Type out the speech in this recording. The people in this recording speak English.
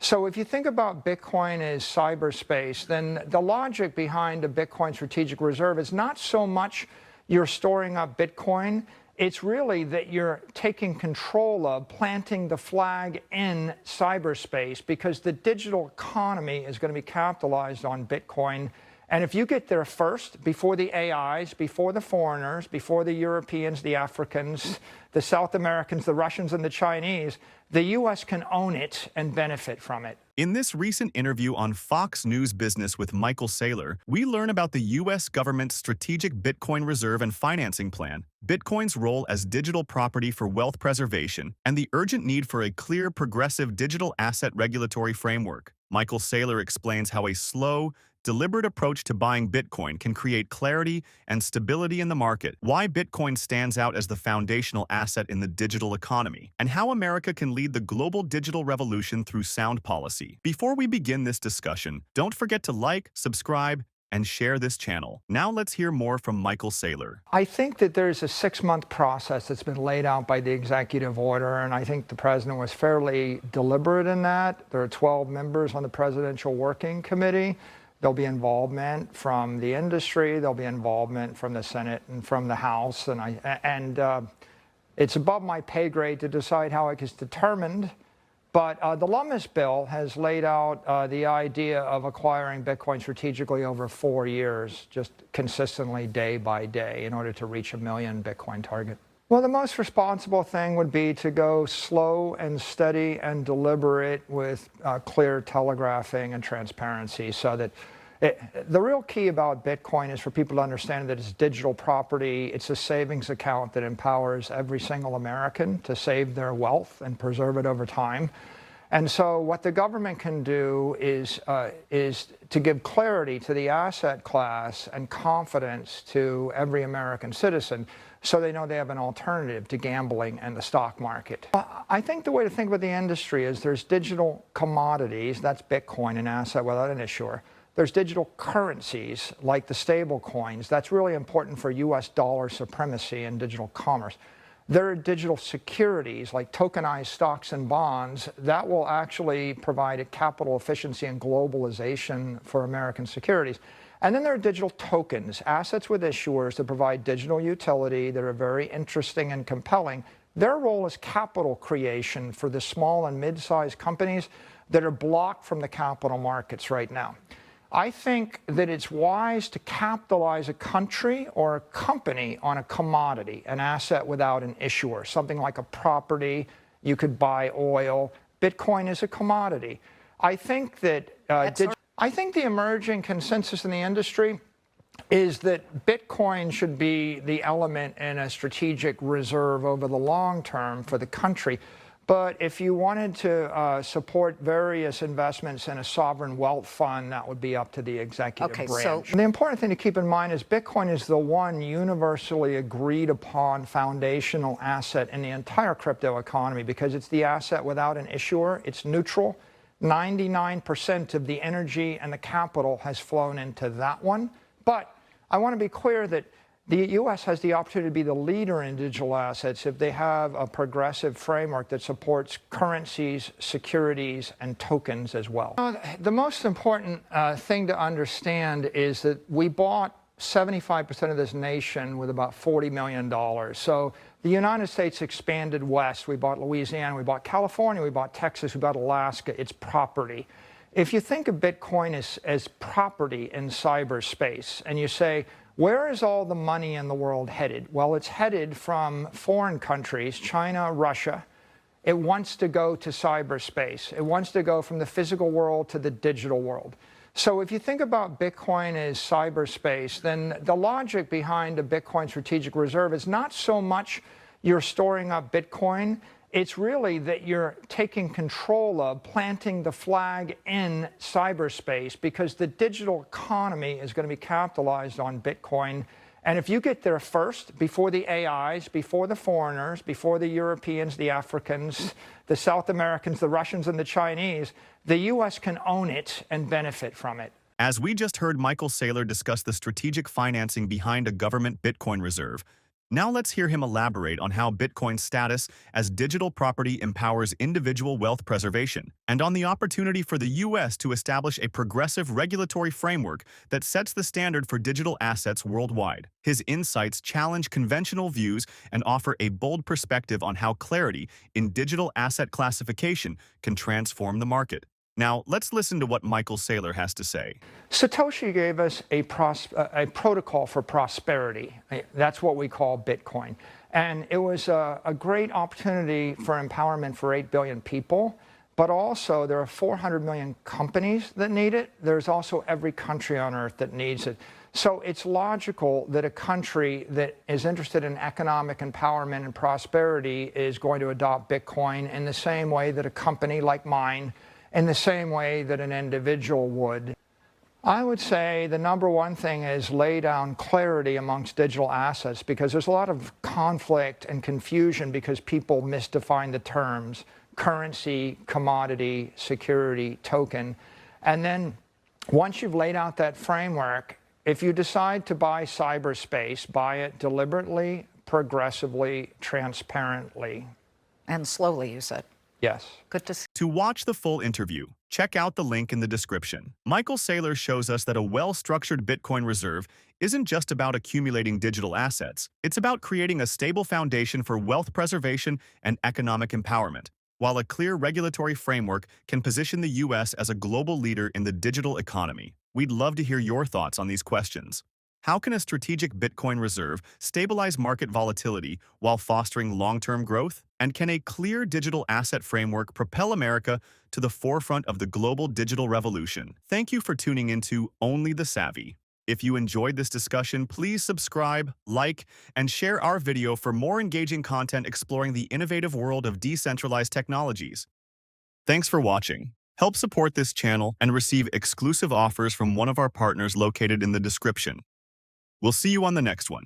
So if you think about Bitcoin as cyberspace, then the logic behind a Bitcoin strategic reserve is not so much you're storing up Bitcoin, it's really that you're taking control of planting the flag in cyberspace because the digital economy is going to be capitalized on Bitcoin. And if you get there first, before the AIs, before the foreigners, before the Europeans, the Africans, the South Americans, the Russians, and the Chinese, the U.S. can own it and benefit from it. In this recent interview on Fox News Business with Michael Saylor, we learn about the U.S. government's strategic Bitcoin reserve and financing plan, Bitcoin's role as digital property for wealth preservation, and the urgent need for a clear, progressive digital asset regulatory framework. Michael Saylor explains how a slow, deliberate approach to buying Bitcoin can create clarity and stability in the market, why Bitcoin stands out as the foundational asset in the digital economy, and how America can lead the global digital revolution through sound policy. Before we begin this discussion, don't forget to like, subscribe, and share this channel. Now let's hear more from Michael Saylor. I think that there's a 6-month process that's been laid out by the executive order, and I think the president was fairly deliberate in that. There are 12 members on the Presidential Working Committee. There'll be involvement from the industry, there'll be involvement from the Senate and from the House, and it's above my pay grade to decide how it gets determined, but the Lummis bill has laid out the idea of acquiring Bitcoin strategically over 4 years, just consistently day by day in order to reach a million Bitcoin target. Well, the most responsible thing would be to go slow and steady and deliberate with clear telegraphing and transparency so that the real key about Bitcoin is for people to understand that it's digital property. It's a savings account that empowers every single American to save their wealth and preserve it over time. And so what the government can do is to give clarity to the asset class and confidence to every American citizen so they know they have an alternative to gambling and the stock market. I think the way to think about the industry is there's digital commodities, that's Bitcoin, an asset without an issuer. There's digital currencies like the stable coins. That's really important for US dollar supremacy and digital commerce. There are digital securities like tokenized stocks and bonds that will actually provide a capital efficiency and globalization for American securities. And then there are digital tokens, assets with issuers that provide digital utility that are very interesting and compelling. Their role is capital creation for the small and mid-sized companies that are blocked from the capital markets right now. I think that it's wise to capitalize a country or a company on a commodity, an asset without an issuer, something like a property. You could buy oil. Bitcoin is a commodity. I think that I think the emerging consensus in the industry is that Bitcoin should be the element in a strategic reserve over the long term for the country. But if you wanted to support various investments in a sovereign wealth fund, that would be up to the executive branch. So the important thing to keep in mind is Bitcoin is the one universally agreed upon foundational asset in the entire crypto economy because it's the asset without an issuer. It's neutral. 99% of the energy and the capital has flown into that one. But I want to be clear that the U.S. has the opportunity to be the leader in digital assets if they have a progressive framework that supports currencies, securities, and tokens as well. The most important thing to understand is that we bought 75% of this nation with about $40 million. So the United States expanded west. We bought Louisiana, we bought California, we bought Texas, we bought Alaska. It's property. If you think of Bitcoin as property in cyberspace, and you say, where is all the money in the world headed? Well, it's headed from foreign countries, China, Russia. It wants to go to cyberspace. It wants to go from the physical world to the digital world. So if you think about Bitcoin as cyberspace, then the logic behind a Bitcoin strategic reserve is not so much you're storing up Bitcoin, it's really that you're taking control of planting the flag in cyberspace because the digital economy is going to be capitalized on Bitcoin. And if you get there first, before the AIs, before the foreigners, before the Europeans, the Africans, the South Americans, the Russians, and the Chinese, the U.S. can own it and benefit from it. As we just heard Michael Saylor discuss the strategic financing behind a government Bitcoin reserve, Now let's hear him elaborate on how Bitcoin's status as digital property empowers individual wealth preservation, and on the opportunity for the U.S. to establish a progressive regulatory framework that sets the standard for digital assets worldwide. His insights challenge conventional views and offer a bold perspective on how clarity in digital asset classification can transform the market. Now, let's listen to what Michael Saylor has to say. Satoshi gave us a protocol for prosperity. That's what we call Bitcoin. And it was a great opportunity for empowerment for 8 billion people. But also, there are 400 million companies that need it. There's also every country on earth that needs it. So it's logical that a country that is interested in economic empowerment and prosperity is going to adopt Bitcoin in the same way that a company like mine, in the same way that an individual would. I would say the number one thing is lay down clarity amongst digital assets, because there's a lot of conflict and confusion because people misdefine the terms currency, commodity, security, token. And then once you've laid out that framework, if you decide to buy cyberspace, buy it deliberately, progressively, transparently. And slowly, you said. Yes. Good to see. To watch the full interview, check out the link in the description. Michael Saylor shows us that a well-structured Bitcoin reserve isn't just about accumulating digital assets. It's about creating a stable foundation for wealth preservation and economic empowerment, while a clear regulatory framework can position the U.S. as a global leader in the digital economy. We'd love to hear your thoughts on these questions. How can a strategic Bitcoin reserve stabilize market volatility while fostering long-term growth? And can a clear digital asset framework propel America to the forefront of the global digital revolution? Thank you for tuning into Only the Savvy. If you enjoyed this discussion, please subscribe, like, and share our video for more engaging content exploring the innovative world of decentralized technologies. Thanks for watching. Help support this channel and receive exclusive offers from one of our partners located in the description. We'll see you on the next one.